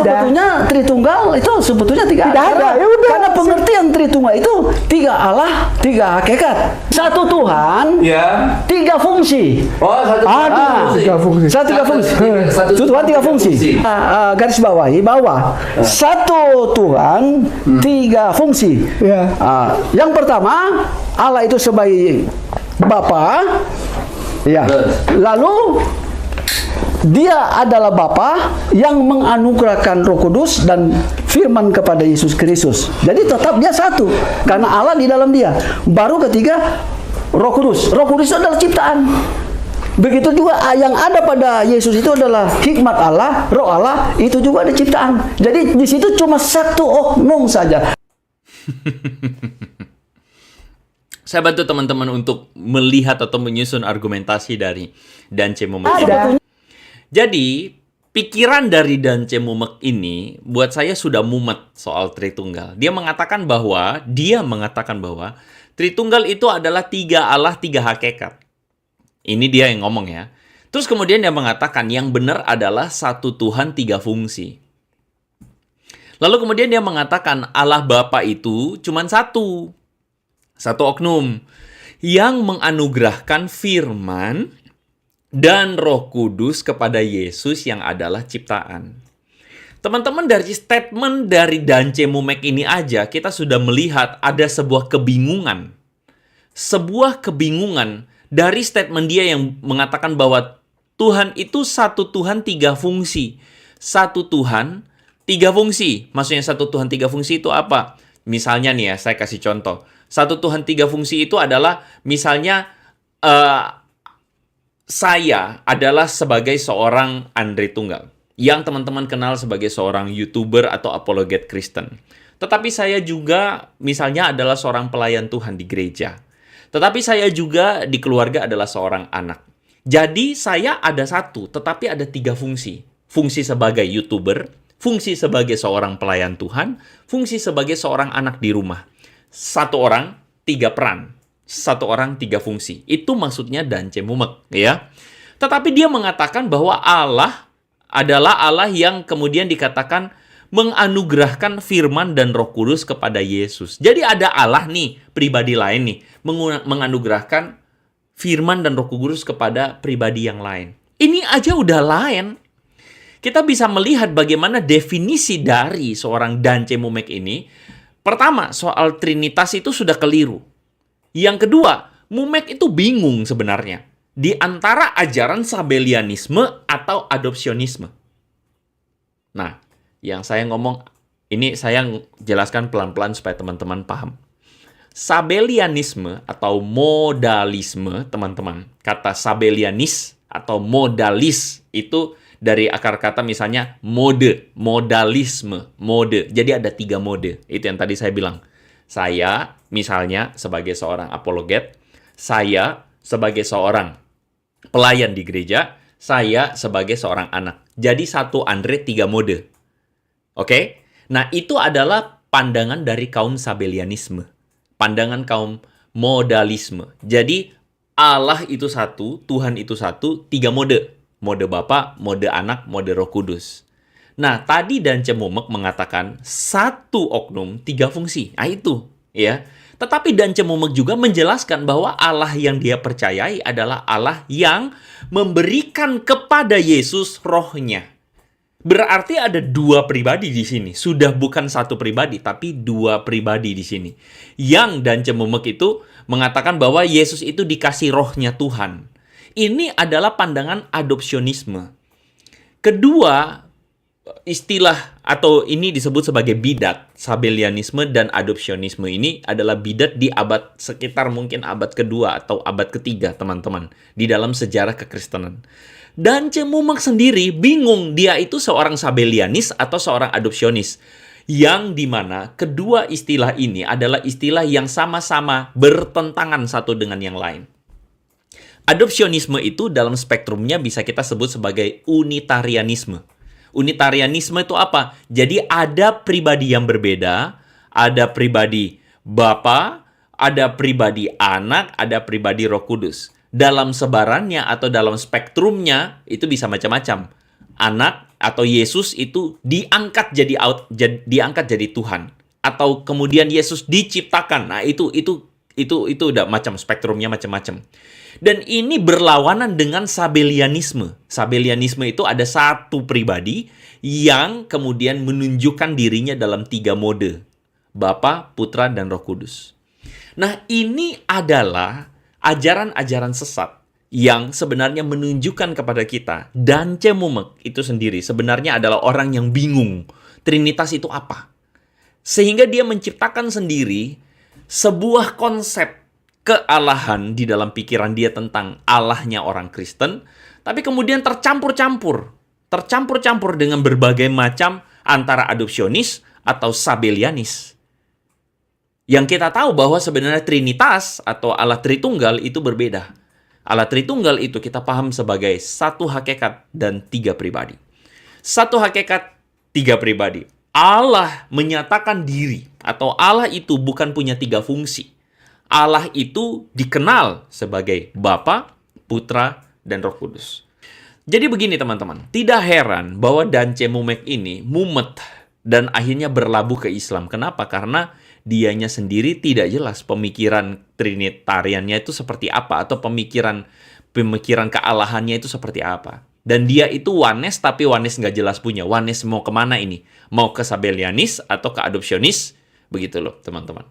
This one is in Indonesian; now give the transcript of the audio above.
sebetulnya Tritunggal itu sebetulnya tidak ada. Ya udah. Karena pengertian Tritunggal itu 3 Allah, 3 hakikat. Satu Tuhan, Ya. 3 fungsi. Oh, satu Tiga fungsi. Tiga fungsi. Satu Tuhan 3 fungsi. Garis bawahi bahwa satu Tuhan 3 fungsi. Ya. Yang pertama, Allah itu sebagai Bapa. Ya. Lalu Dia adalah Bapa yang menganugerahkan Roh Kudus dan firman kepada Yesus Kristus. Jadi tetap dia satu karena Allah di dalam dia. Baru ketiga Roh Kudus. Roh Kudus itu adalah ciptaan. Begitu juga yang ada pada Yesus itu adalah hikmat Allah, Roh Allah, itu juga ada ciptaan. Jadi di situ cuma satu oknum saja. Saya bantu teman-teman untuk melihat atau menyusun argumentasi dari Dance Mumek. Jadi, pikiran dari Dance Mumek ini buat saya sudah mumet soal Tritunggal. Dia mengatakan bahwa Tritunggal itu adalah 3 Allah, 3 hakikat. Ini dia yang ngomong ya. Terus kemudian dia mengatakan yang benar adalah satu Tuhan 3 fungsi. Lalu kemudian dia mengatakan Allah Bapa itu cuma satu oknum yang menganugerahkan firman dan Roh Kudus kepada Yesus yang adalah ciptaan. Teman-teman, dari statement dari Dance Mumek ini aja kita sudah melihat ada sebuah kebingungan. Sebuah kebingungan dari statement dia yang mengatakan bahwa Tuhan itu satu Tuhan 3 fungsi. Satu Tuhan 3 fungsi. Maksudnya satu Tuhan 3 fungsi itu apa? Misalnya nih ya, saya kasih contoh. Satu Tuhan 3 fungsi itu adalah misalnya saya adalah sebagai seorang Andre Tunggal yang teman-teman kenal sebagai seorang YouTuber atau apologet Kristen. Tetapi saya juga misalnya adalah seorang pelayan Tuhan di gereja. Tetapi saya juga di keluarga adalah seorang anak. Jadi saya ada satu, tetapi ada 3 fungsi. Fungsi sebagai YouTuber, fungsi sebagai seorang pelayan Tuhan, fungsi sebagai seorang anak di rumah. Satu orang, 3 peran. Satu orang, 3 fungsi. Itu maksudnya Dance Mumek, ya. Tetapi dia mengatakan bahwa Allah adalah Allah yang kemudian dikatakan menganugerahkan firman dan Roh Kudus kepada Yesus. Jadi ada Allah nih, pribadi lain nih, menganugerahkan firman dan Roh Kudus kepada pribadi yang lain. Ini aja udah lain. Kita bisa melihat bagaimana definisi dari seorang Dance Mumek ini. Pertama, soal Trinitas itu sudah keliru. Yang kedua, Mumek itu bingung sebenarnya di antara ajaran Sabellianisme atau adopsionisme. Nah, yang saya ngomong ini saya jelaskan pelan-pelan supaya teman-teman paham. Sabellianisme atau modalisme, teman-teman. Kata Sabellianis atau modalis itu dari akar kata misalnya mode, modalisme, mode. Jadi ada 3 mode. Itu yang tadi saya bilang. Saya misalnya sebagai seorang apologet, saya sebagai seorang pelayan di gereja, saya sebagai seorang anak. Jadi satu Andre 3 mode. Oke? Nah, itu adalah pandangan dari kaum Sabellianisme. Pandangan kaum modalisme. Jadi Allah itu satu, Tuhan itu satu, 3 mode. Mode Bapa, mode anak, mode Roh Kudus. Nah, tadi Dance Mumek mengatakan satu oknum, 3 fungsi. Nah, itu, ya. Tetapi Dance Mumek juga menjelaskan bahwa Allah yang dia percayai adalah Allah yang memberikan kepada Yesus rohnya. Berarti ada 2 pribadi di sini. Sudah bukan satu pribadi, tapi 2 pribadi di sini. Yang Dance Mumek itu mengatakan bahwa Yesus itu dikasih rohnya Tuhan. Ini adalah pandangan adopsionisme. Kedua, istilah atau ini disebut sebagai bidat. Sabellianisme dan adopsionisme ini adalah bidat di abad sekitar mungkin abad kedua atau abad ketiga, teman-teman, di dalam sejarah kekristenan. Dance Mumek sendiri bingung dia itu seorang Sabellianis atau seorang adopsionis. Yang dimana kedua istilah ini adalah istilah yang sama-sama bertentangan satu dengan yang lain. Adopsionisme itu dalam spektrumnya bisa kita sebut sebagai unitarianisme. Unitarianisme itu apa? Jadi ada pribadi yang berbeda, ada pribadi Bapa, ada pribadi Anak, ada pribadi Roh Kudus. Dalam sebarannya atau dalam spektrumnya itu bisa macam-macam. Anak, atau Yesus itu diangkat jadi Tuhan, atau kemudian Yesus diciptakan. Nah, itu udah macam spektrumnya macam-macam. Dan ini berlawanan dengan Sabellianisme. Sabellianisme itu ada satu pribadi yang kemudian menunjukkan dirinya dalam 3 mode. Bapa, Putra, dan Roh Kudus. Nah, ini adalah ajaran-ajaran sesat yang sebenarnya menunjukkan kepada kita Dance Mumek itu sendiri sebenarnya adalah orang yang bingung Trinitas itu apa. Sehingga dia menciptakan sendiri sebuah konsep kealahan di dalam pikiran dia tentang Allahnya orang Kristen, tapi kemudian tercampur-campur dengan berbagai macam antara adopsionis atau Sabellianis. Yang kita tahu bahwa sebenarnya Trinitas atau Allah Tritunggal itu berbeda. Allah Tritunggal itu kita paham sebagai satu hakikat dan 3 pribadi. Satu hakikat, 3 pribadi. Allah menyatakan diri, atau Allah itu bukan punya 3 fungsi. Allah itu dikenal sebagai Bapa, Putra, dan Roh Kudus. Jadi begini teman-teman, tidak heran bahwa Dance Mumek ini mumet dan akhirnya berlabuh ke Islam. Kenapa? Karena dianya sendiri tidak jelas pemikiran Trinitariannya itu seperti apa, atau pemikiran kealahannya itu seperti apa. Dan dia itu Oneness, tapi Oneness nggak jelas punya. Oneness mau kemana ini? Mau ke Sabellianis atau ke adopsionis? Begitu loh teman-teman.